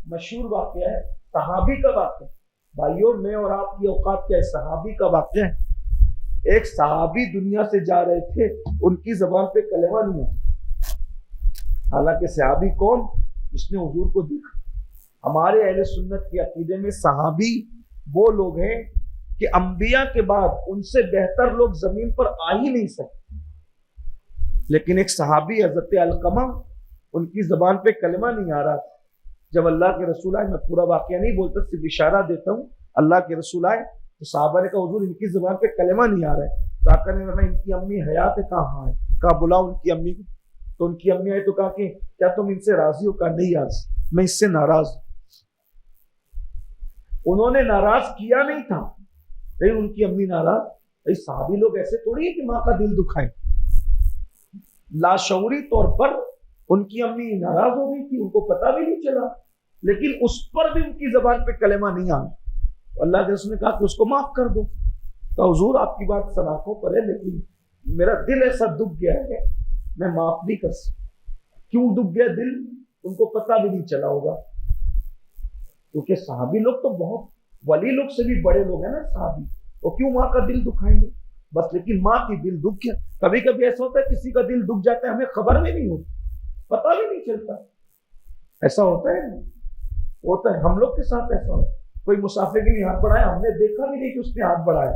مشہور واقعہ ہے، صحابی کا واقعہ. بھائیوں میں اور آپ کی اوقات کیا ہے، صحابی کا واقعہ ہے. ایک صحابی دنیا سے جا رہے تھے، ان کی زبان پہ کلمہ نہیں ہے. حالانکہ صحابی کون؟ جس نے حضور کو دیکھا. ہمارے اہل سنت کے عقیدے میں صحابی وہ لوگ ہیں کہ انبیاء کے بعد ان سے بہتر لوگ زمین پر آ ہی نہیں سکتے. لیکن ایک صحابی حضرت علقمہ، ان کی زبان پہ کلمہ نہیں آ رہا تھا. جب اللہ کے رسول آئے، میں پورا واقعہ نہیں بولتا، صرف اشارہ دیتا ہوں، اللہ کے رسول آئے تو صحابہ نے کہا حضور ان کی زبان پہ کلمہ نہیں آ رہا ہے. تو آقا نے فرمایا ان کی امی حیات ہے؟ کہاں ہے؟ کہا بلاؤ ان کی امی کو. تو ان کی امی آئی تو کہا کہ کیا تم ان سے راضی ہو؟ کہا نہیں یار، میں اس سے ناراض ہوں. انہوں نے ناراض کیا نہیں تھا، لیکن ان کی امی ناراض. صحابی لوگ ایسے تھوڑی ہے کہ ماں کا دل دکھائیں. لاشعوری طور پر ان کی امی ناراض ہو گئی تھی، ان کو پتا بھی نہیں چلا، لیکن اس پر بھی ان کی زبان پہ کلمہ نہیں آیا. اللہ کے رسول نے کہا کہ اس کو معاف کر دو. تو حضور آپ کی بات سراخوں پر ہے، لیکن میرا دل ایسا دکھ گیا ہے میں معاف نہیں کر سکتا. کیوں دکھ گیا دل؟ ان کو پتا بھی نہیں چلا ہوگا، کیونکہ صحابی لوگ تو بہت ولی لوگ سے بھی بڑے لوگ ہیں نا صحابی. وہ کیوں ماں کا دل دکھائیں گے؟ بس لیکن ماں کی دل دکھ گیا. کبھی کبھی ایسا ہوتا ہے کسی کا دل دکھ جاتا ہے، ہمیں خبر بھی نہیں ہوتی، پتا بھی نہیں چلتا. ایسا ہوتا ہے ہوتا ہے ہم لوگ کے ساتھ ایسا ہوتا ہے. کوئی مسافر کے لیے ہاتھ بڑھایا، ہم نے دیکھا بھی نہیں کہ اس نے ہاتھ بڑھایا.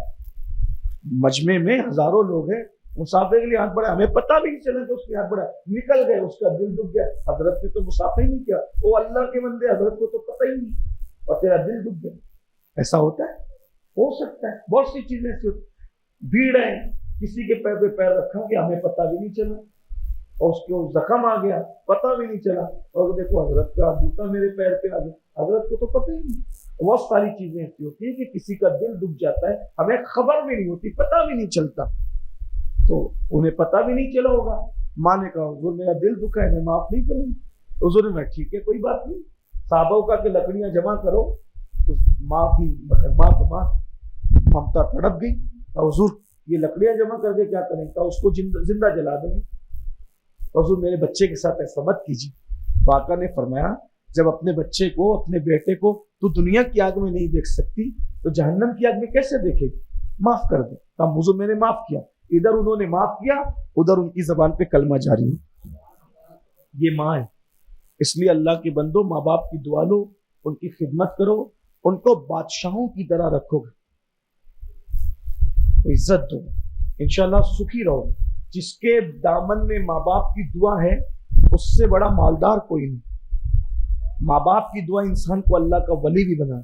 مجمع میں ہزاروں لوگ ہیں، مسافر کے لیے ہاتھ بڑھایا، ہمیں پتا بھی نہیں چلا کہ اس نے ہاتھ بڑھایا. نکل گئے، اس کا دل دکھ گیا. حضرت نے تو مسافر ہی نہیں کیا، وہ اللہ کے بندے، حضرت کو تو پتہ ہی نہیں اور تیرا دل دکھ گیا. ایسا ہوتا ہے، ہو سکتا ہے. بہت سی چیزیں ایسی ہوتی. بھیڑ ہے، کسی کے پیر پہ پیر رکھا کہ ہمیں پتہ بھی نہیں چلا، اور اس کو زخم آ گیا، پتہ بھی نہیں چلا، اور دیکھو حضرت کا جوتا میرے پیر پہ آ گیا، حضرت کو تو پتہ ہی نہیں. بہت ساری چیزیں ایسی ہوتی ہیں کہ کسی کا دل دکھ جاتا ہے، ہمیں خبر بھی نہیں ہوتی، پتہ بھی نہیں چلتا. تو انہیں پتہ بھی نہیں چلا ہوگا. ماں نے کہا حضور میرا دل دکھا ہے، میں معاف نہیں کروں. حضور نے کہا ٹھیک ہے کوئی بات نہیں. صحابہ کا کہ لکڑیاں جمع کرو. تو ماں کی ماں ممتا تڑپ گئی. حضور یہ لکڑیاں جمع کر کے کیا کریں گے؟ اس کو زندہ جلا دیں گے. حضور میرے بچے کے ساتھ ایسا مت کیجیے. آقا نے فرمایا جب اپنے بچے کو، اپنے بیٹے کو تو دنیا کی آگ میں نہیں دیکھ سکتی تو جہنم کی آگ میں کیسے دیکھے گی؟ معاف کر دے. حضور میں نے معاف کیا. ادھر انہوں نے معاف کیا، ادھر ان کی زبان پہ کلمہ جاری ہو. یہ ماں ہے. اس لیے اللہ کے بندو، ماں باپ کی دعا لو، ان کی خدمت کرو، ان کو بادشاہوں کی طرح رکھو گے، عزت دو، انشاءاللہ سکھی رہو. جس کے دامن میں ماں باپ کی دعا ہے اس سے بڑا مالدار کوئی نہیں. ماں باپ کی دعا انسان کو اللہ کا ولی بھی بنا.